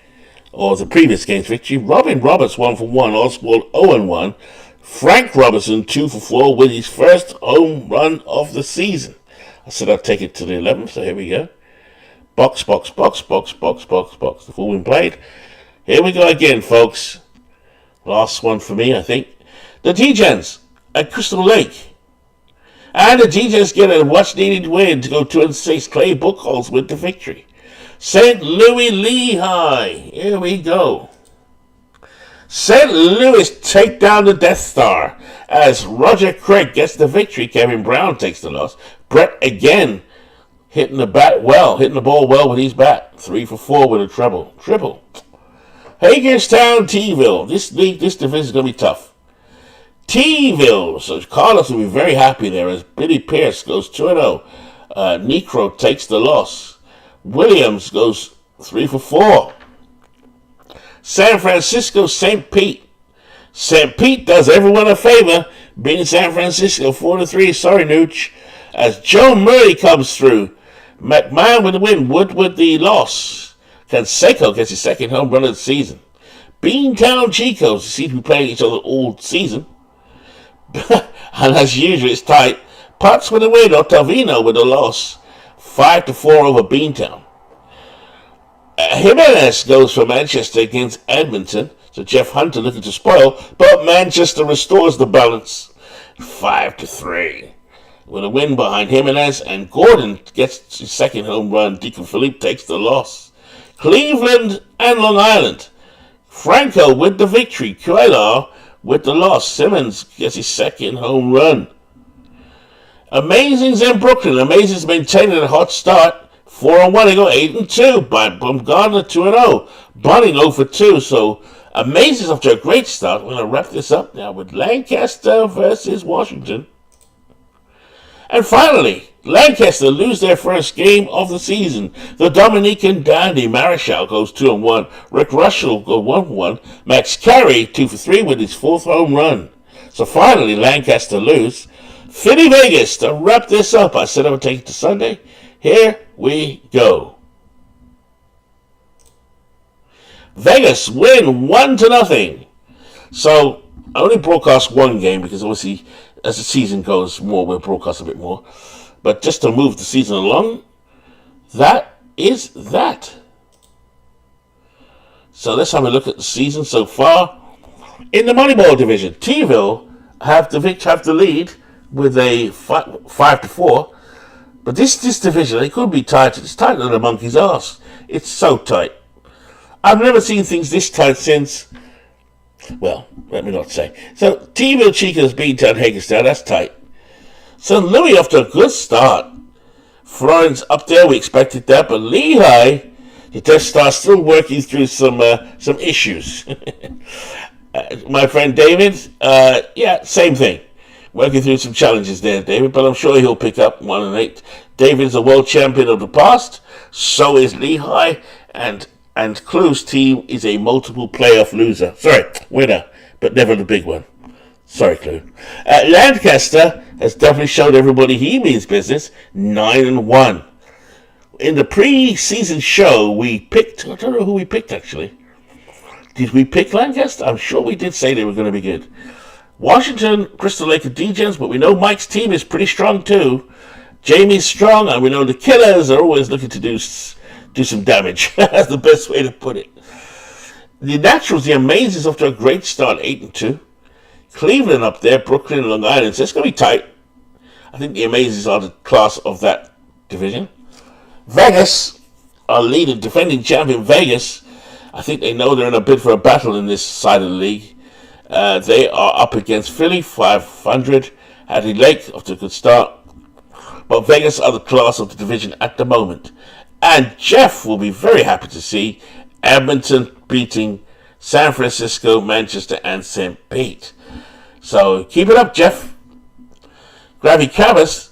or the previous game's victory. Robin Roberts 1 for 1. Oswald 0-1. Frank Robertson 2 for 4 with his first home run of the season. I said I'd take it to the 11th, so here we go. Box, box, box, box, box, box, box. The full win played. Here we go again, folks. Last one for me, I think. The Degens at Crystal Lake. And the Degens get a much-needed win to go 2-6. Clay Buchholz with the victory. St. Louis Lehigh. Here we go. St. Louis take down the Death Star as Roger Craig gets the victory. Kevin Brown takes the loss. Brett again hitting the ball well with his bat. 3 for 4 with a triple. Hagerstown, T-ville. This division is going to be tough. T-ville. So Carlos will be very happy there as Billy Pierce goes 2-0. Necro takes the loss. Williams goes 3 for 4. San Francisco, St. Pete. St. Pete does everyone a favor, beating San Francisco 4-3. Sorry, Nooch. As Joe Murray comes through. McMahon with the win. Wood with the loss. Canseco gets his second home run of the season. Beantown Chicos seem to be playing each other all season. And as usual, it's tight. Potts with the win. Ottavino with the loss. 5-4 over Beantown. Jimenez goes for Manchester against Edmonton. So Jeff Hunter looking to spoil, but Manchester restores the balance. 5-3. With a win behind Jimenez, and Gordon gets his second home run. Deacon Philippe takes the loss. Cleveland and Long Island. Franco with the victory. Cuellar with the loss. Simmons gets his second home run. Amazing's in Brooklyn. Amazing's maintaining a hot start. 4-1, they go 8-2. Bumgarner 2-0. Bunning 0 for 2. So Amazing's off to a great start. We're going to wrap this up now with Lancaster versus Washington. And finally, Lancaster lose their first game of the season. The Dominican dandy Marichal goes 2-1. Rick Russell goes 1-1. Max Carey 2 for 3 with his fourth home run. So finally, Lancaster lose. Philly Vegas to wrap this up. I said I would take it to Sunday. Here we go. Vegas win 1-0. So I only broadcast one game because obviously as the season goes more, we'll broadcast a bit more. But just to move the season along, that is that. So let's have a look at the season so far. In the Moneyball division, T-ville have the lead with a 5-4. But this division, it could be tight. It's tighter than a monkey's ass. It's so tight. I've never seen things this tight since, well, let me not say. So, T-ville Chicas Beantown Hagerstown, that's tight. So, Louis off to a good start. Florence up there, we expected that. But Lehigh, the Death Star still working through some issues. My friend David, same thing. Working through some challenges there, David, but I'm sure he'll pick up 1-8. David's a world champion of the past. So is Lehigh, and Clue's team is a multiple playoff winner, but never the big one. Sorry, Clue. Lancaster has definitely showed everybody he means business. 9-1. In the pre-season show, we picked. I don't know who we picked actually. Did we pick Lancaster? I'm sure we did say they were going to be good. Washington, Crystal Lake, and D-Gens, but we know Mike's team is pretty strong too. Jamie's strong, and we know the Killers are always looking to do some damage. That's the best way to put it. The Naturals, the Amazings, off to a great start, 8-2. Cleveland up there, Brooklyn, Long Island. So it's going to be tight. I think the Amazings are the class of that division. Vegas, our leading defending champion, Vegas. I think they know they're in a bid for a battle in this side of the league. They are up against Philly, 500. Hadley Lake, off to a good start. But Vegas are the class of the division at the moment. And Jeff will be very happy to see Edmonton beating San Francisco, Manchester, and St. Pete. So keep it up, Jeff. Gravy Cabas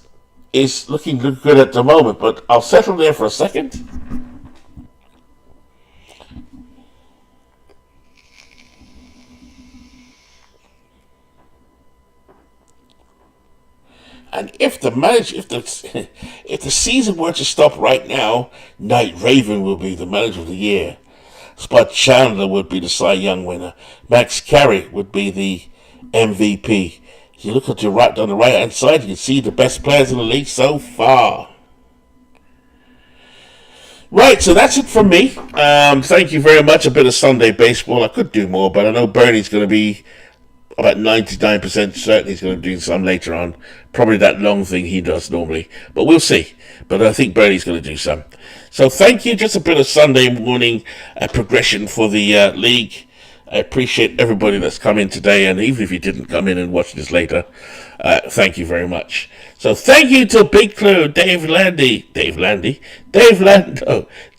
is looking good at the moment, but I'll settle there for a second. And if the season were to stop right now, Knight Raven will be the manager of the year. Spud Chandler would be the Cy Young winner. Max Carey would be the MVP. If you look at on the right hand side, you can see the best players in the league so far. Right, so that's it from me. Thank you very much. A bit of Sunday baseball. I could do more, but I know Bernie's going to be about 99% certain he's going to do some later on. Probably that long thing he does normally. But we'll see. But I think Bernie's going to do some. So thank you. Just a bit of Sunday morning progression for the league. I appreciate everybody that's come in today. And even if you didn't come in and watch this later, thank you very much. So thank you to Big Clue, Dave Lando,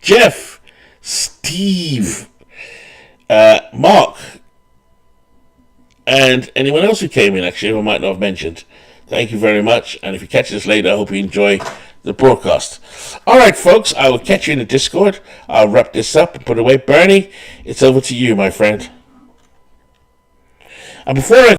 Jeff, Steve, Mark, and anyone else who came in, actually, who I might not have mentioned. Thank you very much. And if you catch this later, I hope you enjoy the broadcast. All right, folks, I will catch you in the Discord. I'll wrap this up and put it away. Bernie, it's over to you, my friend. And before I